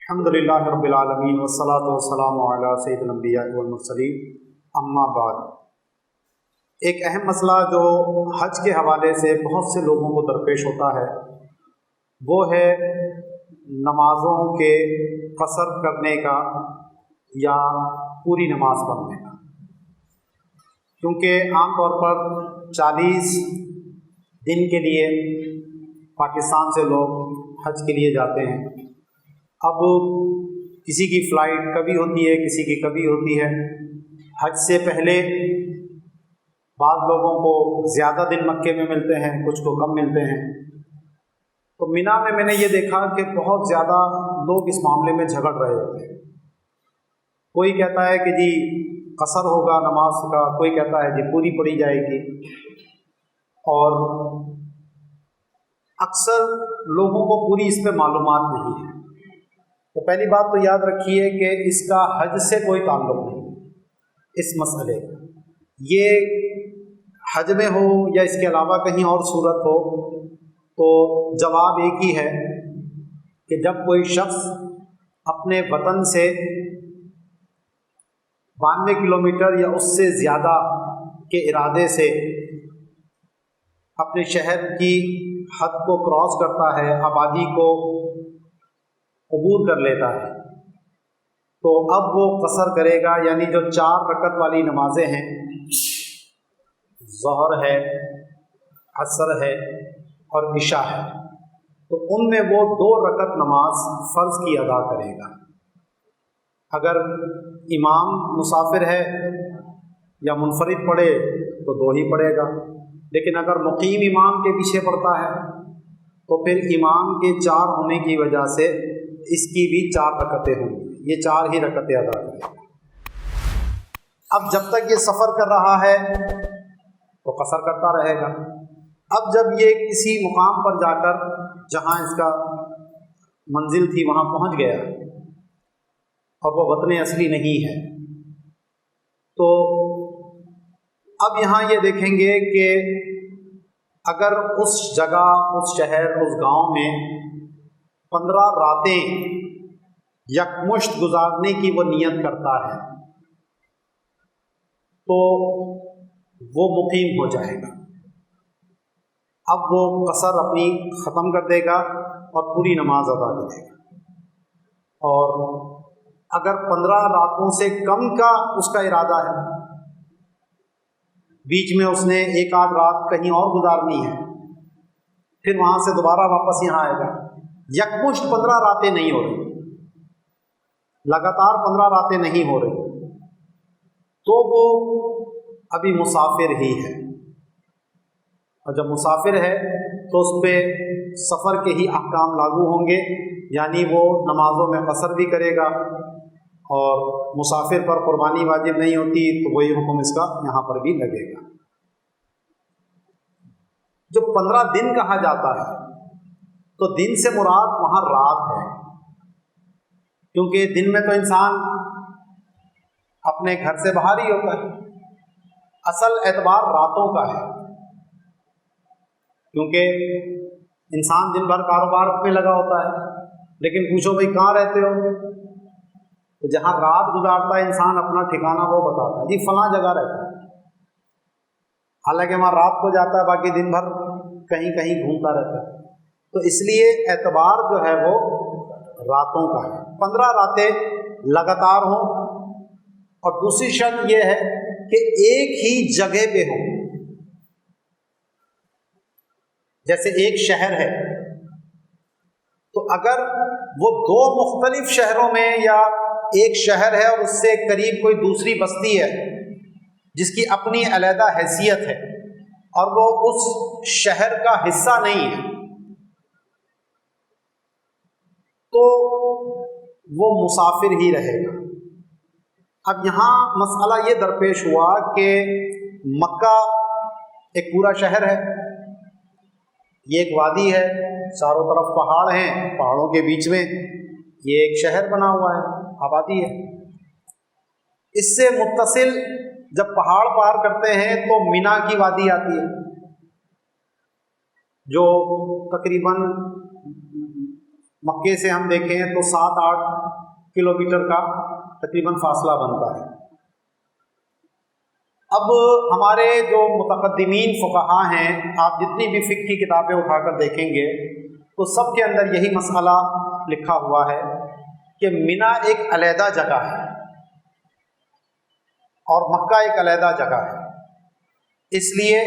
الحمدللہ رب العالمین والصلاۃ والسلام علی سید الانبیاء والمرسلین، اما بعد۔ ایک اہم مسئلہ جو حج کے حوالے سے بہت سے لوگوں کو درپیش ہوتا ہے وہ ہے نمازوں کے قصر کرنے کا یا پوری نماز پڑھنے کا، کیونکہ عام طور پر 40 دن کے لیے پاکستان سے لوگ حج کے لیے جاتے ہیں۔ اب کسی کی فلائٹ کبھی ہوتی ہے، کسی کی کبھی ہوتی ہے۔ حج سے پہلے بعض لوگوں کو زیادہ دن مکے میں ملتے ہیں، کچھ کو کم ملتے ہیں۔ تو مینا میں نے یہ دیکھا کہ بہت زیادہ لوگ اس معاملے میں جھگڑ رہے ہوتے ہیں۔ کوئی کہتا ہے کہ جی قصر ہوگا نماز کا، کوئی کہتا ہے جی پوری پڑھی جائے گی، اور اکثر لوگوں کو پوری اس پہ معلومات نہیں ہے۔ تو پہلی بات تو یاد رکھیے کہ اس کا حج سے کوئی تعلق نہیں اس مسئلے کا۔ یہ حج میں ہو یا اس کے علاوہ کہیں اور صورت ہو، تو جواب ایک ہی ہے کہ جب کوئی شخص اپنے وطن سے 92 کلومیٹر یا اس سے زیادہ کے ارادے سے اپنے شہر کی حد کو کراس کرتا ہے، آبادی کو عبور کر لیتا ہے، تو اب وہ قصر کرے گا۔ یعنی جو 4 رکعت والی نمازیں ہیں، ظہر ہے، عصر ہے اور عشاء ہے، تو ان میں وہ 2 رکعت نماز فرض کی ادا کرے گا۔ اگر امام مسافر ہے یا منفرد پڑھے تو 2 ہی پڑھے گا، لیکن اگر مقیم امام کے پیچھے پڑھتا ہے تو پھر امام کے 4 ہونے کی وجہ سے اس کی بھی 4 رکعتیں ہوں گی، یہ 4 ہی رکعتیں ادا کرے گا۔ اب جب تک یہ سفر کر رہا ہے تو قصر کرتا رہے گا۔ اب جب یہ کسی مقام پر جا کر جہاں اس کا منزل تھی وہاں پہنچ گیا اور وہ وطن اصلی نہیں ہے، تو اب یہاں یہ دیکھیں گے کہ اگر اس جگہ، اس شہر، اس گاؤں میں 15 راتیں یکمشت گزارنے کی وہ نیت کرتا ہے تو وہ مقیم ہو جائے گا۔ اب وہ قصر اپنی ختم کر دے گا اور پوری نماز ادا کرے گا۔ اور اگر 15 راتوں سے کم کا اس کا ارادہ ہے، بیچ میں اس نے 1 آدھ رات کہیں اور گزارنی ہے، پھر وہاں سے دوبارہ واپس یہاں آئے گا، یکمشت 15 راتیں نہیں ہو رہی، لگاتار 15 راتیں نہیں ہو رہی، تو وہ ابھی مسافر ہی ہے۔ اور جب مسافر ہے تو اس پہ سفر کے ہی احکام لاگو ہوں گے، یعنی وہ نمازوں میں قصر بھی کرے گا، اور مسافر پر قربانی واجب نہیں ہوتی تو وہی حکم اس کا یہاں پر بھی لگے گا۔ جو 15 دن کہا جاتا ہے تو دن سے مراد وہاں رات ہے، کیونکہ دن میں تو انسان اپنے گھر سے باہر ہی ہوتا ہے۔ اصل اعتبار راتوں کا ہے، کیونکہ انسان دن بھر کاروبار میں لگا ہوتا ہے، لیکن پوچھو بھائی کہاں رہتے ہو، تو جہاں رات گزارتا ہے انسان اپنا ٹھکانہ وہ بتاتا ہے، جی فلاں جگہ رہتا ہے، حالانکہ وہاں رات کو جاتا ہے، باقی دن بھر کہیں کہیں گھومتا رہتا ہے۔ تو اس لیے اعتبار جو ہے وہ راتوں کا ہے، 15 راتیں لگاتار ہوں۔ اور دوسری شرط یہ ہے کہ ایک ہی جگہ پہ ہوں، جیسے ایک شہر ہے تو اگر وہ 2 مختلف شہروں میں، یا ایک شہر ہے اور اس سے قریب کوئی دوسری بستی ہے جس کی اپنی علیحدہ حیثیت ہے اور وہ اس شہر کا حصہ نہیں ہے، تو وہ مسافر ہی رہے گا۔ اب یہاں مسئلہ یہ درپیش ہوا کہ مکہ ایک پورا شہر ہے، یہ ایک وادی ہے، چاروں طرف پہاڑ ہیں، پہاڑوں کے بیچ میں یہ ایک شہر بنا ہوا ہے، آبادی ہے۔ اس سے متصل جب پہاڑ پار کرتے ہیں تو مینا کی وادی آتی ہے، جو تقریباً مکے سے ہم دیکھیں تو 7-8 کلومیٹر کا تقریباً فاصلہ بنتا ہے۔ اب ہمارے جو متقدمین فقہا ہیں، آپ جتنی بھی فقہ کی کتابیں اٹھا کر دیکھیں گے تو سب کے اندر یہی مسئلہ لکھا ہوا ہے کہ منی ایک علیحدہ جگہ ہے اور مکہ ایک علیحدہ جگہ ہے۔ اس لیے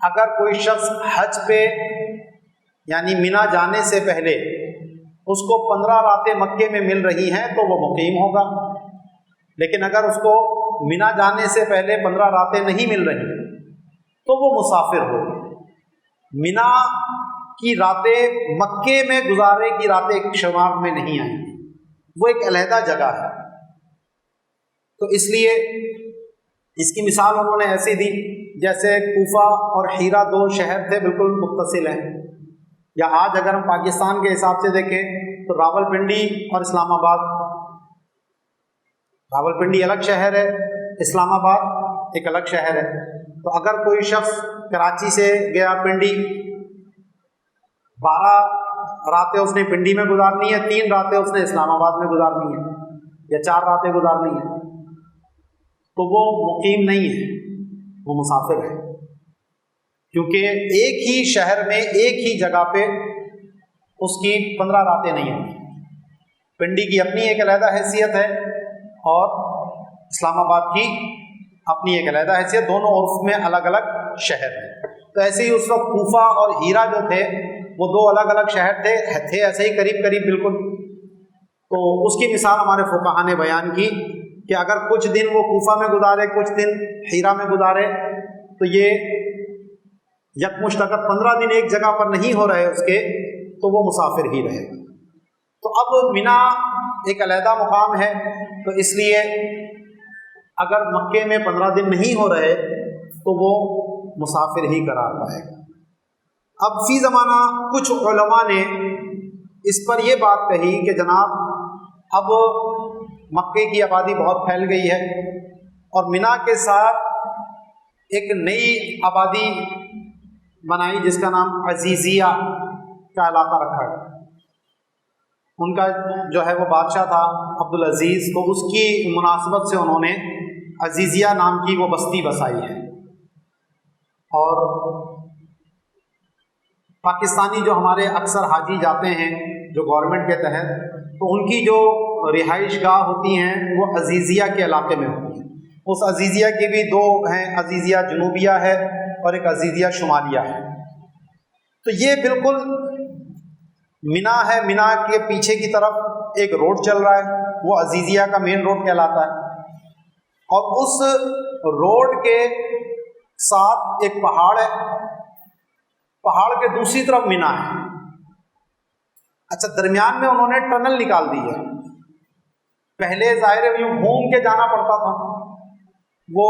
اگر کوئی شخص حج پہ یعنی منی جانے سے پہلے اس کو 15 راتیں مکے میں مل رہی ہیں تو وہ مقیم ہوگا، لیکن اگر اس کو منی جانے سے پہلے 15 راتیں نہیں مل رہی تو وہ مسافر ہوگا۔ منی کی راتیں مکے میں گزارے کی راتیں شمار میں نہیں آئیں گی، وہ ایک علیحدہ جگہ ہے۔ تو اس لیے اس کی مثال انہوں نے ایسی دی جیسے کوفہ اور حیرہ 2 شہر تھے بالکل متصل ہیں، یا آج اگر ہم پاکستان کے حساب سے دیکھیں تو راولپنڈی اور اسلام آباد، راولپنڈی الگ شہر ہے، اسلام آباد ایک الگ شہر ہے۔ تو اگر کوئی شخص کراچی سے گیا پنڈی، 12 راتیں اس نے پنڈی میں گزارنی ہے، 3 راتیں اس نے اسلام آباد میں گزارنی ہے، یا 4 راتیں گزارنی ہے، تو وہ مقیم نہیں ہے، وہ مسافر ہے، کیونکہ ایک ہی شہر میں ایک ہی جگہ پہ اس کی 15 راتیں نہیں ہوں گی۔ پنڈی کی اپنی ایک علیحدہ حیثیت ہے اور اسلام آباد کی اپنی ایک علیحدہ حیثیت، دونوں عرف میں الگ الگ شہر ہیں۔ تو ایسے ہی اس وقت کوفہ اور حیرہ جو تھے وہ 2 الگ الگ شہر تھے ایسے ہی قریب قریب بالکل۔ تو اس کی مثال ہمارے فقہا نے بیان کی کہ اگر کچھ دن وہ کوفہ میں گزارے، کچھ دن حیرہ میں گزارے، تو یہ یکمشتقت 15 دن ایک جگہ پر نہیں ہو رہے اس کے، تو وہ مسافر ہی رہے گا۔ تو اب منی ایک علیحدہ مقام ہے، تو اس لیے اگر مکے میں 15 دن نہیں ہو رہے تو وہ مسافر ہی قرار پائے گا۔ اب فی زمانہ کچھ علماء نے اس پر یہ بات کہی کہ جناب اب مکے کی آبادی بہت پھیل گئی ہے اور منی کے ساتھ ایک نئی آبادی بنائی جس کا نام عزیزیہ کا علاقہ رکھا گیا۔ ان کا جو ہے وہ بادشاہ تھا عبدالعزیز، تو اس کی مناسبت سے انہوں نے عزیزیہ نام کی وہ بستی بسائی ہے۔ اور پاکستانی جو ہمارے اکثر حاجی جاتے ہیں جو گورنمنٹ کے تحت، تو ان کی جو رہائش گاہ ہوتی ہیں وہ عزیزیہ کے علاقے میں ہوتی ہیں۔ اس عزیزیہ کی بھی 2 ہیں، عزیزیہ جنوبیہ ہے اور ایک عزیزیہ شمالیہ ہے۔ تو یہ بالکل منی ہے، منی کے پیچھے کی طرف ایک روڈ چل رہا ہے، وہ عزیزیہ کا مین روڈ کہلاتا ہے، اور اس روڈ کے ساتھ ایک پہاڑ ہے، پہاڑ کے دوسری طرف منی ہے۔ اچھا، درمیان میں انہوں نے ٹنل نکال دی ہے۔ پہلے ظاہر ہے یوں گھوم کے جانا پڑتا تھا، وہ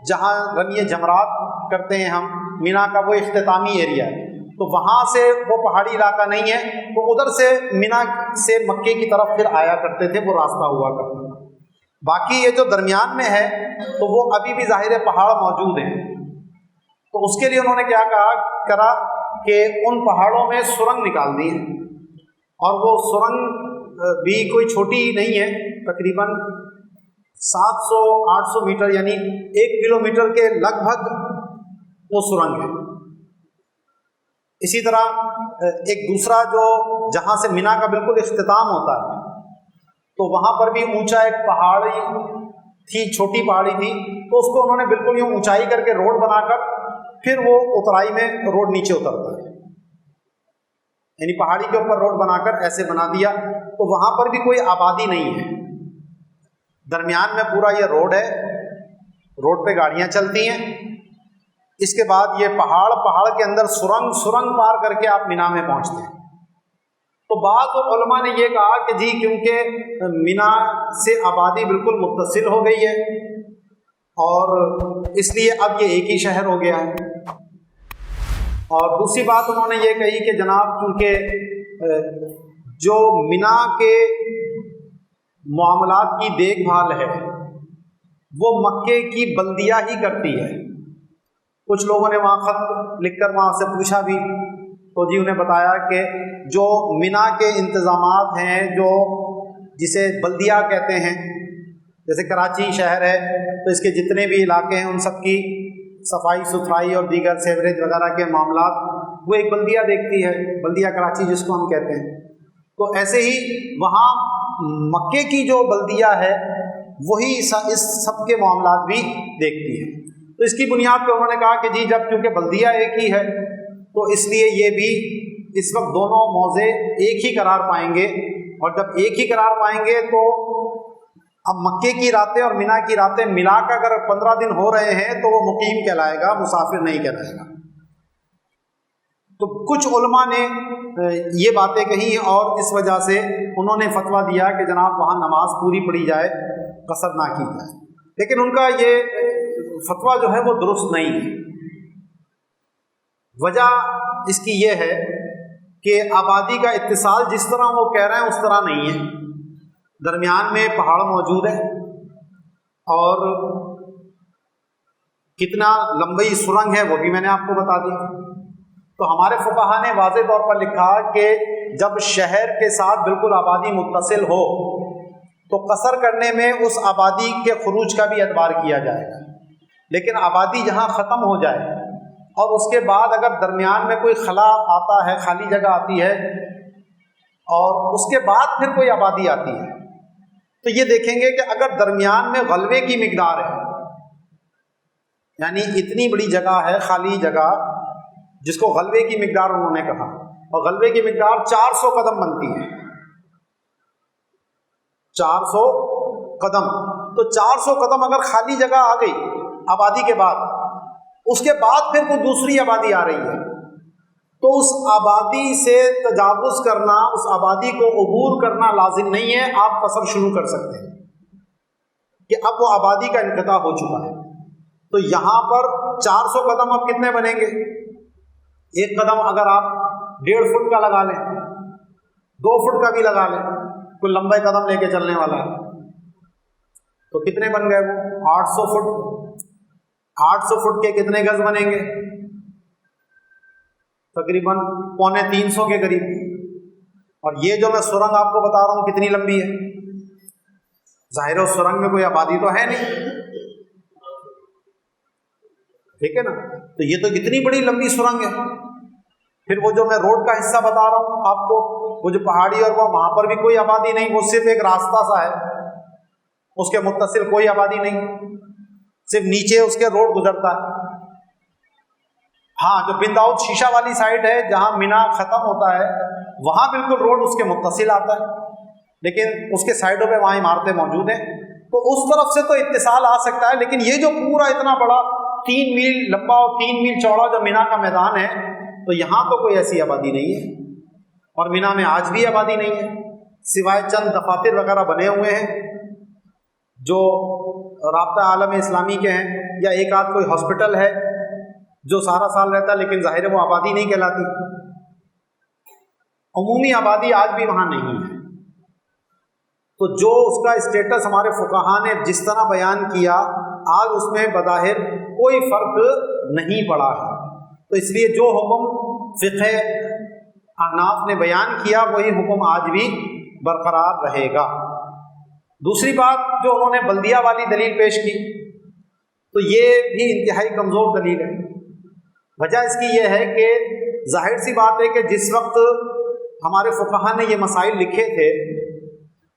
جہاں رمی جمرات کرتے ہیں ہم، منی کا وہ اختتامی ایریا ہے، تو وہاں سے وہ پہاڑی علاقہ نہیں ہے، تو ادھر سے منی سے مکے کی طرف پھر آیا کرتے تھے، وہ راستہ ہوا کرتا تھا۔ باقی یہ جو درمیان میں ہے تو وہ ابھی بھی ظاہر پہاڑ موجود ہیں، تو اس کے لیے انہوں نے کیا کرا کہ ان پہاڑوں میں سرنگ نکال دی ہے، اور وہ سرنگ بھی کوئی چھوٹی نہیں ہے، تقریباً 700-800 میٹر یعنی 1 کلومیٹر کے لگ بھگ وہ سرنگ ہے۔ اسی طرح ایک دوسرا جو جہاں سے منی کا بالکل اختتام ہوتا ہے، تو وہاں پر بھی اونچا ایک پہاڑی تھی، چھوٹی پہاڑی تھی، تو اس کو انہوں نے بالکل یوں اونچائی کر کے روڈ بنا کر پھر وہ اترائی میں روڈ نیچے اترتا ہے، یعنی پہاڑی کے اوپر روڈ بنا کر ایسے بنا دیا، تو وہاں پر بھی کوئی آبادی نہیں ہے، درمیان میں پورا یہ روڈ ہے، روڈ پہ گاڑیاں چلتی ہیں، اس کے بعد یہ پہاڑ کے اندر سرنگ پار کر کے آپ منی میں پہنچتے ہیں۔ تو بعض علماء نے یہ کہا کہ جی کیونکہ منی سے آبادی بالکل متصل ہو گئی ہے اور اس لیے اب یہ ایک ہی شہر ہو گیا ہے۔ اور دوسری بات انہوں نے یہ کہی کہ جناب کیونکہ جو منی کے معاملات کی دیکھ بھال ہے وہ مکے کی بلدیہ ہی کرتی ہے۔ کچھ لوگوں نے وہاں خط لکھ کر وہاں سے پوچھا بھی تو جی انہیں بتایا کہ جو منا کے انتظامات ہیں، جو جسے بلدیہ کہتے ہیں، جیسے کراچی شہر ہے تو اس کے جتنے بھی علاقے ہیں ان سب کی صفائی ستھرائی اور دیگر سیوریج وغیرہ کے معاملات وہ ایک بلدیہ دیکھتی ہے، بلدیہ کراچی جس کو ہم کہتے ہیں۔ تو ایسے ہی وہاں مکے کی جو بلدیہ ہے وہی اس سب کے معاملات بھی دیکھتی ہے۔ تو اس کی بنیاد پہ انہوں نے کہا کہ جی جب چونکہ بلدیہ ایک ہی ہے تو اس لیے یہ بھی اس وقت دونوں موضع ایک ہی قرار پائیں گے، اور جب ایک ہی قرار پائیں گے تو اب مکے کی راتیں اور منا کی راتیں ملا کر اگر 15 دن ہو رہے ہیں تو وہ مقیم کہلائے گا، مسافر نہیں کہلائے گا۔ تو کچھ علماء نے یہ باتیں کہی اور اس وجہ سے انہوں نے فتویٰ دیا کہ جناب وہاں نماز پوری پڑھی جائے، قصر نہ کی جائے، لیکن ان کا یہ فتویٰ جو ہے وہ درست نہیں ہے۔ وجہ اس کی یہ ہے کہ آبادی کا اتصال جس طرح وہ کہہ رہے ہیں اس طرح نہیں ہے۔ درمیان میں پہاڑ موجود ہے اور کتنا لمبی سرنگ ہے وہ بھی میں نے آپ کو بتا دی۔ تو ہمارے فقہا نے واضح طور پر لکھا کہ جب شہر کے ساتھ بالکل آبادی متصل ہو تو قصر کرنے میں اس آبادی کے خروج کا بھی اعتبار کیا جائے گا، لیکن آبادی جہاں ختم ہو جائے اور اس کے بعد اگر درمیان میں کوئی خلا آتا ہے، خالی جگہ آتی ہے اور اس کے بعد پھر کوئی آبادی آتی ہے، تو یہ دیکھیں گے کہ اگر درمیان میں غلبے کی مقدار ہے، یعنی اتنی بڑی جگہ ہے خالی جگہ جس کو غلبے کی مقدار انہوں نے کہا، اور غلبے کی مقدار 400 قدم بنتی ہے، 400 قدم، تو 400 قدم اگر خالی جگہ آ گئی آبادی کے بعد، اس کے بعد پھر کوئی دوسری آبادی آ رہی ہے، تو اس آبادی سے تجاوز کرنا، اس آبادی کو عبور کرنا لازم نہیں ہے، آپ قصر شروع کر سکتے ہیں کہ اب وہ آبادی کا انقطاع ہو چکا ہے۔ تو یہاں پر 400 قدم اب کتنے بنیں گے؟ ایک قدم اگر آپ 1.5 فٹ کا لگا لیں، 2 فٹ کا بھی لگا لیں، کوئی لمبے قدم لے کے چلنے والا ہے، تو کتنے بن گئے وہ 800 فٹ۔ 800 فٹ کے کتنے گز بنیں گے؟ تقریباً 250 کے قریب۔ اور یہ جو میں سرنگ آپ کو بتا رہا ہوں کتنی لمبی ہے؟ ظاہر ہے اس سرنگ میں کوئی آبادی تو ہے نہیں، ٹھیک ہے نا؟ تو یہ تو اتنی بڑی لمبی سرنگ ہے۔ پھر وہ جو میں روڈ کا حصہ بتا رہا ہوں آپ کو، وہ جو پہاڑی اور وہاں پر بھی کوئی آبادی نہیں، وہ صرف ایک راستہ سا ہے، اس کے متصل کوئی آبادی نہیں، صرف نیچے اس کے روڈ گزرتا ہے۔ ہاں جو بن داؤد شیشہ والی سائڈ ہے جہاں منا ختم ہوتا ہے وہاں بالکل روڈ اس کے متصل آتا ہے، لیکن اس کے سائڈوں پہ وہاں عمارتیں موجود ہیں، تو اس طرف سے تو اتصال آ سکتا ہے، لیکن یہ جو پورا اتنا بڑا 3 میل لمبا اور 3 میل چوڑا جو منا کا میدان ہے، تو یہاں تو کوئی ایسی آبادی نہیں ہے، اور منا میں آج بھی آبادی نہیں ہے، سوائے چند دفاتر وغیرہ بنے ہوئے ہیں جو رابطہ عالم اسلامی کے ہیں، یا ایک آدھ کوئی ہاسپٹل ہے جو سارا سال رہتا ہے، لیکن ظاہر ہے وہ آبادی نہیں کہلاتی۔ عمومی آبادی آج بھی وہاں نہیں ہے۔ تو جو اس کا اسٹیٹس ہمارے فقہا نے جس طرح بیان کیا، آج اس میں بظاہر کوئی فرق نہیں پڑا ہے، تو اس لیے جو حکم فقہ احناف نے بیان کیا وہی حکم آج بھی برقرار رہے گا۔ دوسری بات جو انہوں نے بلدیہ والی دلیل پیش کی، تو یہ بھی انتہائی کمزور دلیل ہے۔ وجہ اس کی یہ ہے کہ ظاہر سی بات ہے کہ جس وقت ہمارے فقہا نے یہ مسائل لکھے تھے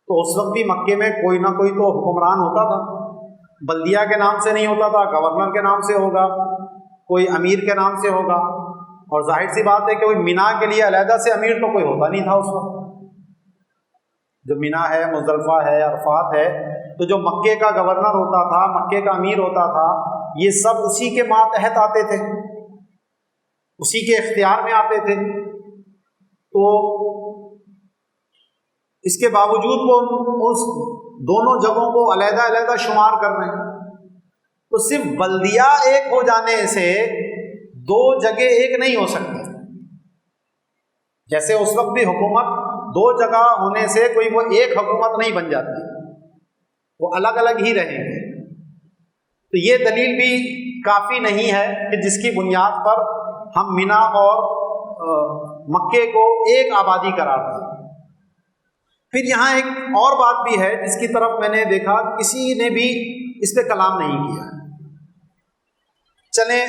تو اس وقت بھی مکے میں کوئی نہ کوئی تو حکمران ہوتا تھا، بلدیہ کے نام سے نہیں ہوتا تھا، گورنر کے نام سے ہوگا، کوئی امیر کے نام سے ہوگا، اور ظاہر سی بات ہے کہ کوئی منا کے لیے علیحدہ سے امیر تو کوئی ہوتا نہیں تھا اس وقت۔ جو منا ہے، مزدلفہ ہے، عرفات ہے، تو جو مکے کا گورنر ہوتا تھا، مکے کا امیر ہوتا تھا، یہ سب اسی کے ماتحت آتے تھے، اسی کے اختیار میں آتے تھے۔ تو اس کے باوجود وہ اس دونوں جگہوں کو علیحدہ علیحدہ شمار کر رہے ہیں، تو صرف بلدیہ ایک ہو جانے سے دو جگہ ایک نہیں ہو سکتی۔ جیسے اس وقت بھی حکومت دو جگہ ہونے سے کوئی وہ ایک حکومت نہیں بن جاتی، وہ الگ الگ ہی رہیں گے۔ تو یہ دلیل بھی کافی نہیں ہے کہ جس کی بنیاد پر ہم منا اور مکے کو ایک آبادی قرار دیا۔ پھر یہاں ایک اور بات بھی ہے جس کی طرف میں نے دیکھا کسی نے بھی اس پہ کلام نہیں کیا۔ چلیں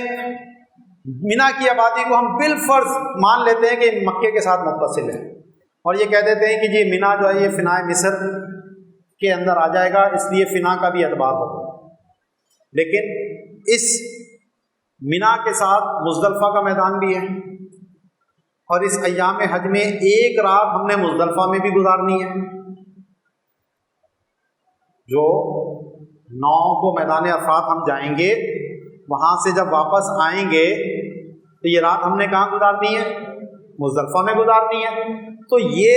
مینا کی آبادی کو ہم بالفرض مان لیتے ہیں کہ مکے کے ساتھ متصل ہے، اور یہ کہہ دیتے ہیں کہ یہ مینا جو ہے یہ فنائے مصر کے اندر آ جائے گا، اس لیے فنا کا بھی اعتبار ہوگا۔ لیکن اس مینا کے ساتھ مزدلفہ کا میدان بھی ہے، اور اس ایام حج میں ایک رات ہم نے مزدلفہ میں بھی گزارنی ہے۔ جو 9 کو میدان عرفات ہم جائیں گے، وہاں سے جب واپس آئیں گے تو یہ رات ہم نے کہاں گزارنی ہے؟ مزدلفہ میں گزارنی ہے۔ تو یہ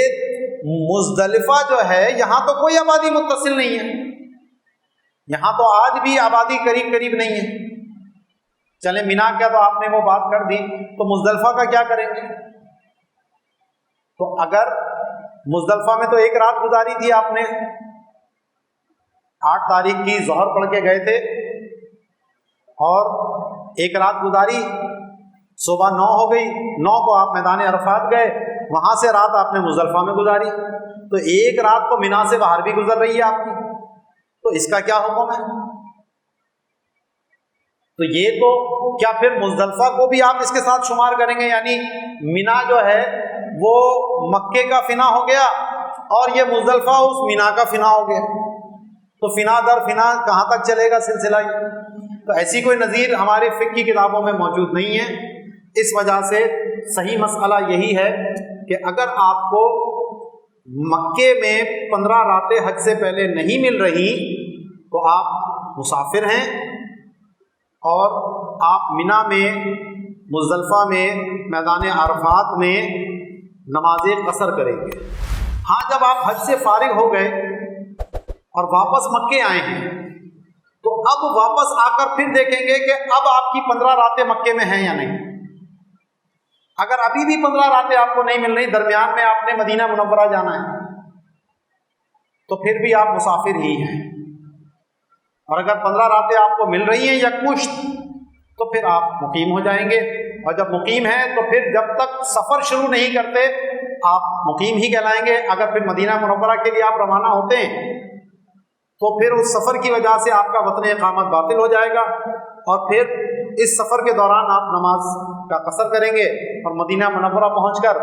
مزدلفہ جو ہے یہاں تو کوئی آبادی متصل نہیں ہے، یہاں تو آج بھی آبادی قریب قریب نہیں ہے۔ چلیں مینا کا تو آپ نے وہ بات کر دی، تو مزدلفہ کا کیا کریں گے؟ تو اگر مزدلفہ میں تو ایک رات گزاری تھی آپ نے، 8 تاریخ کی ظہر پڑھ کے گئے تھے اور ایک رات گزاری، صبح 9 ہو گئی، 9 کو آپ میدان عرفات گئے، وہاں سے رات آپ نے مزدلفہ میں گزاری، تو ایک رات تو مینا سے باہر بھی گزر رہی ہے آپ کی، تو اس کا کیا حکم ہے؟ تو یہ تو کیا پھر مزدلفہ کو بھی آپ اس کے ساتھ شمار کریں گے؟ یعنی مینا جو ہے وہ مکے کا فنا ہو گیا اور یہ مزدلفہ اس مینا کا فنا ہو گیا، تو فنا در فنا کہاں تک چلے گا سلسلہ یہ؟ تو ایسی کوئی نظیر ہمارے فقہ کی کتابوں میں موجود نہیں ہے۔ اس وجہ سے صحیح مسئلہ یہی ہے کہ اگر آپ کو مکے میں 15 راتیں حج سے پہلے نہیں مل رہی تو آپ مسافر ہیں اور آپ مینا میں، مزدلفہ میں، میدان عرفات میں نماز قصر کریں گے۔ ہاں جب آپ حج سے فارغ ہو گئے اور واپس مکے آئے ہیں تو اب واپس آ کر پھر دیکھیں گے کہ اب آپ کی 15 راتیں مکے میں ہیں یا نہیں۔ اگر ابھی بھی 15 راتیں آپ کو نہیں مل رہی، درمیان میں آپ نے مدینہ منورہ جانا ہے، تو پھر بھی آپ مسافر ہی ہیں، اور اگر 15 راتیں آپ کو مل رہی ہیں یکمشت تو پھر آپ مقیم ہو جائیں گے، اور جب مقیم ہیں تو پھر جب تک سفر شروع نہیں کرتے آپ مقیم ہی کہلائیں گے۔ اگر پھر مدینہ منورہ کے لیے آپ روانہ ہوتے ہیں تو پھر اس سفر کی وجہ سے آپ کا وطن اقامت باطل ہو جائے گا، اور پھر اس سفر کے دوران آپ نماز کا قصر کریں گے، اور مدینہ منورہ پہنچ کر،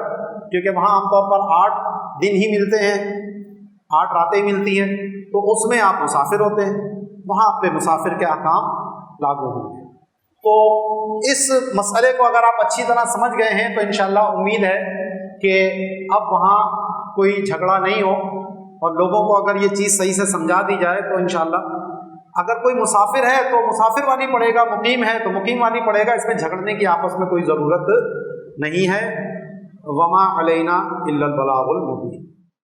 کیونکہ وہاں عام طور پر 8 دن ہی ملتے ہیں، 8 راتیں ملتی ہیں، تو اس میں آپ مسافر ہوتے ہیں، وہاں پہ مسافر کے احکام لاگو ہوں گے۔ تو اس مسئلے کو اگر آپ اچھی طرح سمجھ گئے ہیں تو انشاءاللہ امید ہے کہ اب وہاں کوئی جھگڑا نہیں ہو، اور لوگوں کو اگر یہ چیز صحیح سے سمجھا دی جائے تو انشاءاللہ اگر کوئی مسافر ہے تو مسافر والی پڑے گا، مقیم ہے تو مقیم والی پڑے گا، اس میں جھگڑنے کی آپس میں کوئی ضرورت نہیں ہے۔ وما علینا الا البلاغ المبین۔